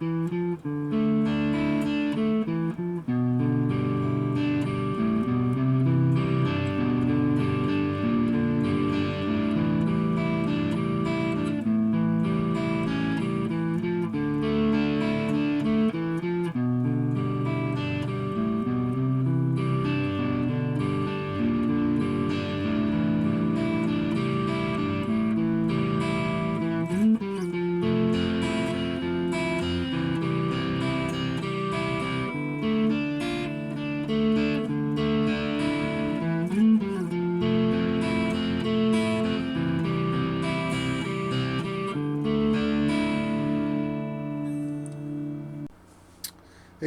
Hey,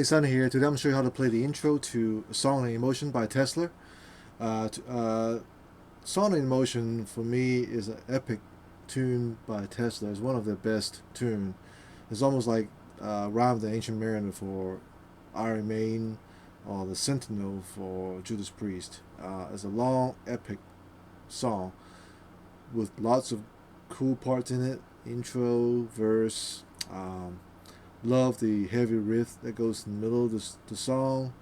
Sunny here. Today I'm going to show you how to play the intro to Song and Emotion by Tesla. Song and Emotion for me is an epic tune by Tesla. It's one of the best tunes. It's almost like Rhyme of the Ancient Mariner for Iron Maiden or The Sentinel for Judas Priest. It's a long, epic song with lots of cool parts in it. Intro, verse, love the heavy riff that goes in the middle of the song.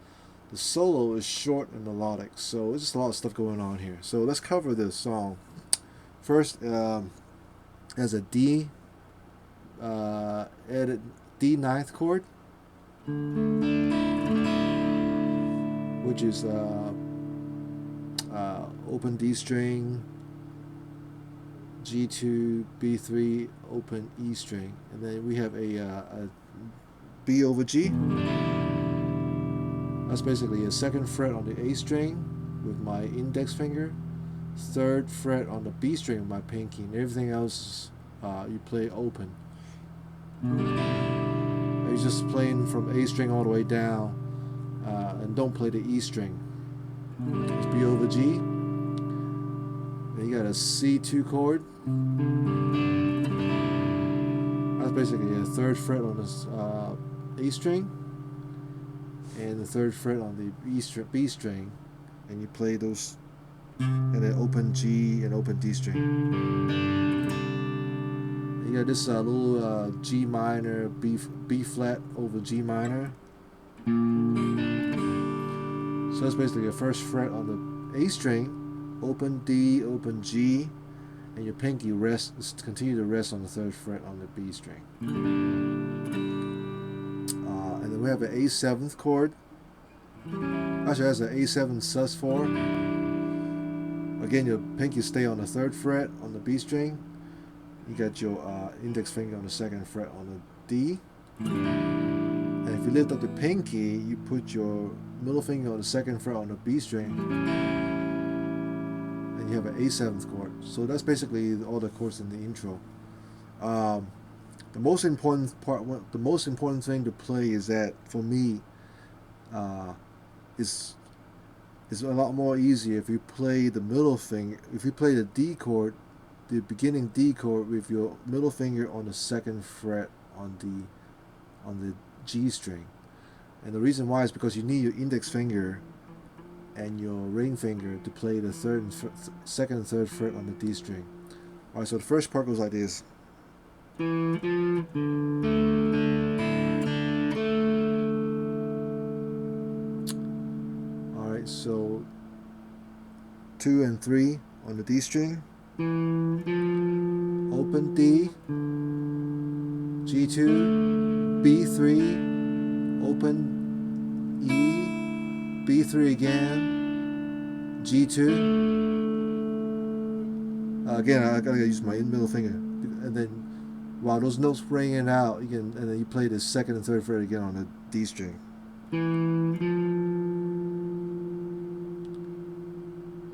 The solo is short and melodic, so it's just a lot of stuff going on here. So let's cover this song. First, has a D D ninth chord, which is open D string, G2, B3, open E string, and then we have a B over G. That's basically a second fret on the A string with my index finger, third fret on the B string with my pinky, and everything else you play open. You're just playing from A string all the way down, and don't play the E string. It's B over G. Then you got a C2 chord. That's basically a third fret on this A string and the third fret on the B string, and you play those, and then open G and open D string. You got this little G minor, B flat over G minor. So that's basically a first fret on the A string, open D, open G, and your pinky continue to rest on the third fret on the B string. And then we have an A7th chord. Actually, that's an A7 sus4. Again, your pinky stay on the third fret on the B string. You got your index finger on the second fret on the D. And if you lift up the pinky, you put your middle finger on the second fret on the B string, and you have an A7th chord. So that's basically all the chords in the intro. The most important thing to play is that, for me, is a lot more easier if you play the middle finger. If you play the D chord, the beginning D chord with your middle finger on the second fret on the G string. And the reason why is because you need your index finger and your ring finger to play the second and third fret on the D string. Alright, so the first part goes like this. Alright, so 2 and 3 on the D string, open D, G2, B3, open E, B3 again, G2. Again, I gotta use my middle finger, and then while those notes ringing out, and then you play the second and third fret again on the D string.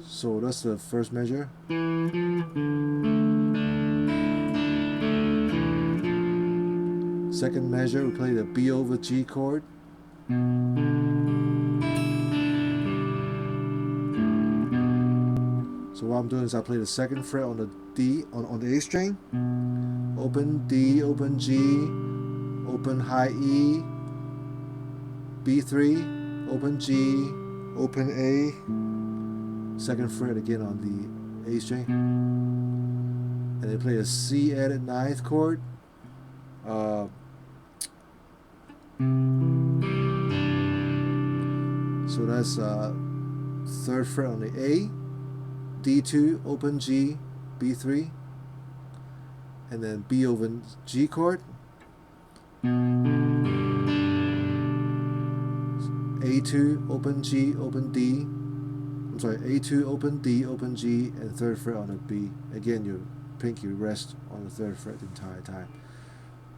So that's the first measure. Second measure, we play the B over G chord. So what I'm doing is I play the second fret on the D on the A string, open D, open G, open high E, B3, open G, open A, second fret again on the A string, and then play a C added ninth chord, So that's 3rd fret on the A, D2, open G, B3, and then B over G chord, A2, open G, open D, I'm sorry, A2, open D, open G, and 3rd fret on the B. Again, your pinky rest on the 3rd fret the entire time.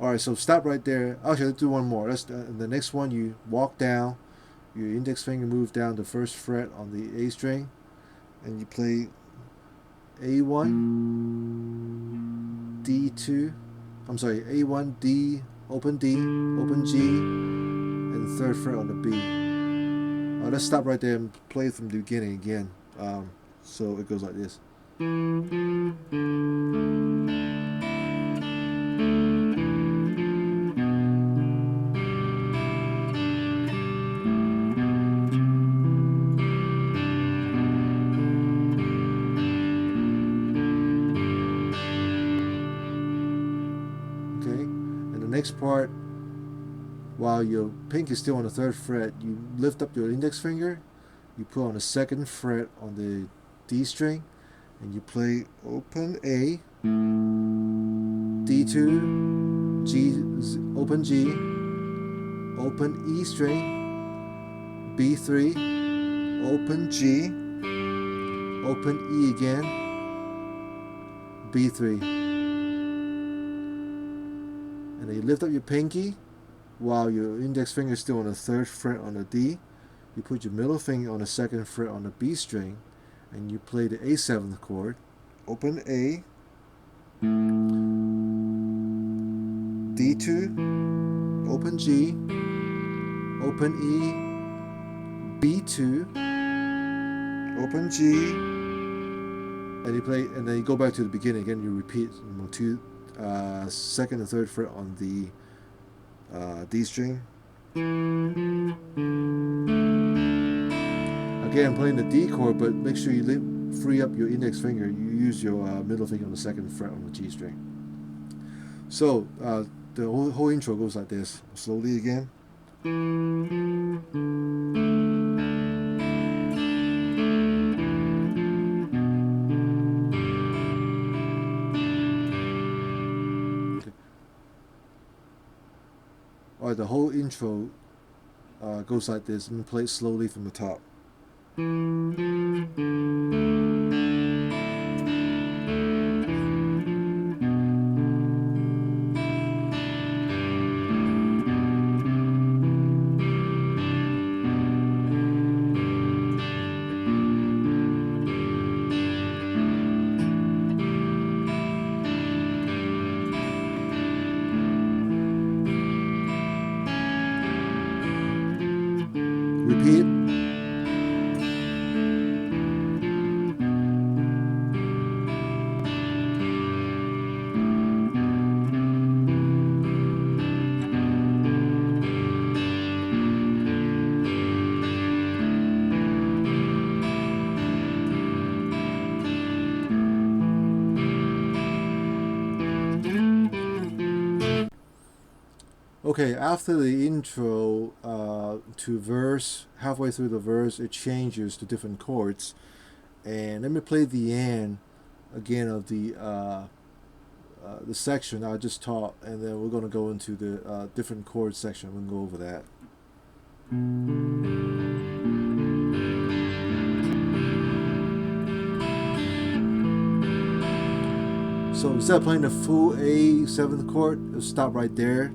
Alright, so stop right there. Actually, let's do one more. Let's the next one, you walk down, your index finger move down the 1st fret on the A string, and you play A1, D2, I'm sorry, A1, D, open G, and 3rd fret on the B. Let's stop right there and play from the beginning again. So it goes like this. Okay, and the next part, while your pinky is still on the 3rd fret, you lift up your index finger, you put on the 2nd fret on the D string, and you play open A, D2, G, open G, open E string, B3, open G, open E again, B3. And then you lift up your pinky while your index finger is still on the 3rd fret on the D. You put your middle finger on the 2nd fret on the B string, and you play the A7th chord. Open A, D2, open G, open E, B2, open G, and you play, and then you go back to the beginning again. You repeat 2nd and 3rd fret on the D string. Again, I'm playing the D chord, but make sure you free up your index finger. You use your middle finger on the 2nd fret on the G string. So the whole intro goes like this. Slowly again. Alright, the whole intro goes like this. I'm going to play it slowly from the top. Repeat. Okay, after the intro to verse, halfway through the verse, it changes to different chords. And let me play the end again of the section I just taught, and then we're going to go into the different chord section. We'll go over that. So instead of playing the full A7th chord, it'll stop right there.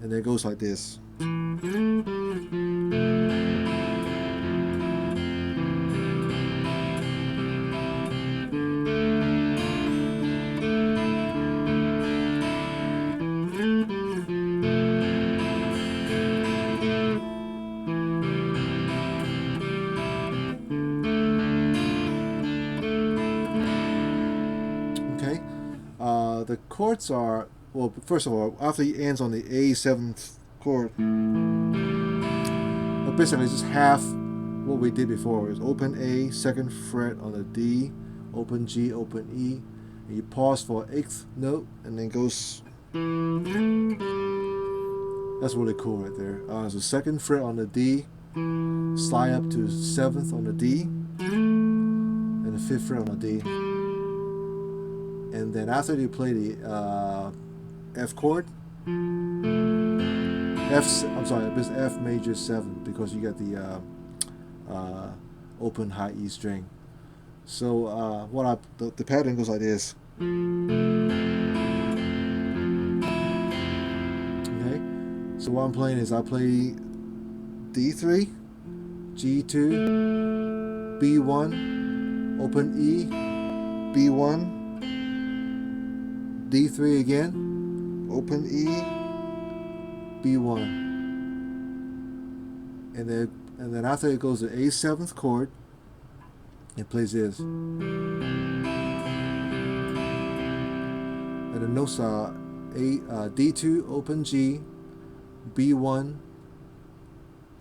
And then it goes like this. Okay, the chords are, well, first of all, after it ends on the A7th chord, but basically it's just half what we did before. It's open A, 2nd fret on the D, open G, open E, and you pause for 8th note, and then goes That's really cool right there. So second fret on the D, slide up to seventh on the D, and the fifth fret on the D. And then after you play the F chord, I'm sorry, it's F major 7 because you got the open high E string. So the pattern goes like this. Okay, so what I'm playing is I play D3, G2, B1, open E, B1, D3 again, open E, B1, and then after it goes to A 7th chord, it plays this, and the notes are D2, open G, B1,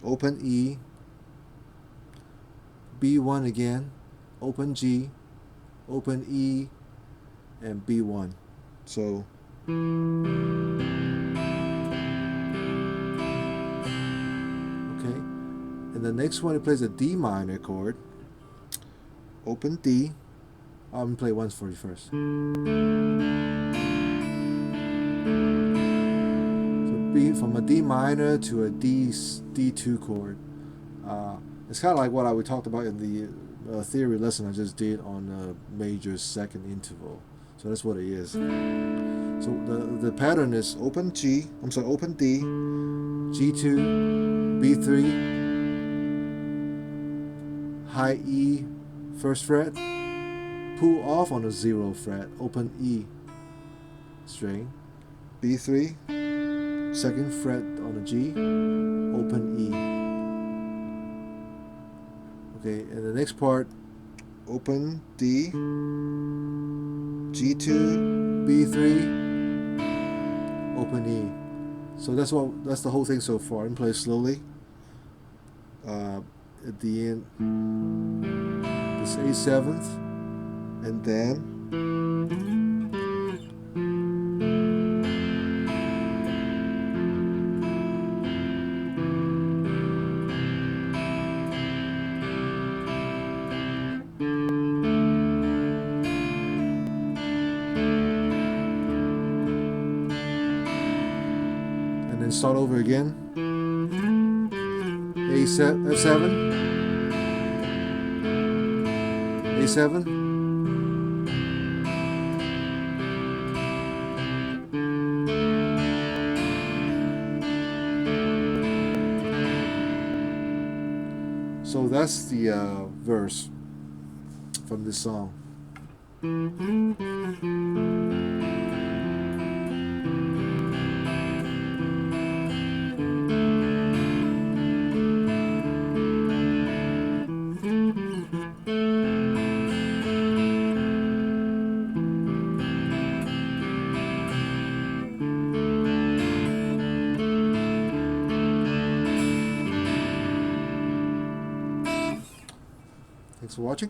open E, B1 again, open G, open E, and B1. So okay, and the next one it plays a D minor chord, open D. I'm gonna play once for you first. So B from a D minor to a D2 chord. It's kind of like what we talked about in the theory lesson I just did on the major second interval. So that's what it is. So the pattern is open D, G2, B3, high E, first fret, pull off on the 0th fret, open E string, B3, second fret on the G, open E. Okay, and the next part, open D, G2, B3, open E. So that's the whole thing so far. And play slowly. At the end, this A 7th, and then start over again. F7, A7, so that's the verse from this song. Thanks for watching.